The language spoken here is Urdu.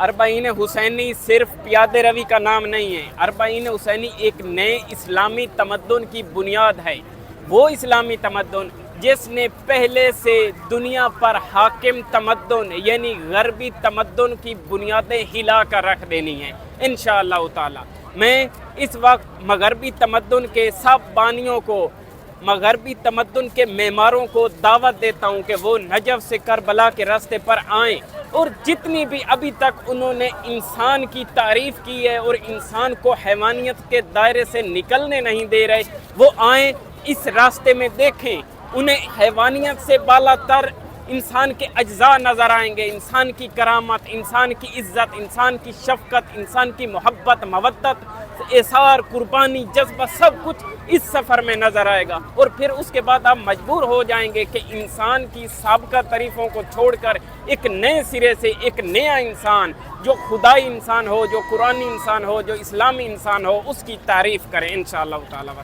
اربعین حسینی صرف پیادے روی کا نام نہیں ہے، اربعین حسینی ایک نئے اسلامی تمدن کی بنیاد ہے، وہ اسلامی تمدن جس نے پہلے سے دنیا پر حاکم تمدن یعنی غربی تمدن کی بنیادیں ہلا کر رکھ دینی ہیں انشاءاللہ تعالی۔ میں اس وقت مغربی تمدن کے سب بانیوں کو، مغربی تمدن کے معماروں کو دعوت دیتا ہوں کہ وہ نجف سے کربلا کے راستے پر آئیں، اور جتنی بھی ابھی تک انہوں نے انسان کی تعریف کی ہے اور انسان کو حیوانیت کے دائرے سے نکلنے نہیں دے رہے، وہ آئیں، اس راستے میں دیکھیں، انہیں حیوانیت سے بالا تر انسان کے اجزاء نظر آئیں گے، انسان کی کرامت، انسان کی عزت، انسان کی شفقت، انسان کی محبت، مودت، اثار، قربانی، جذبہ، سب کچھ اس سفر میں نظر آئے گا، اور پھر اس کے بعد آپ مجبور ہو جائیں گے کہ انسان کی سابقہ تعریفوں کو چھوڑ کر ایک نئے سرے سے ایک نیا انسان جو خدائی انسان ہو، جو قرآنی انسان ہو، جو اسلامی انسان ہو، اس کی تعریف کریں انشاءاللہ تعالی۔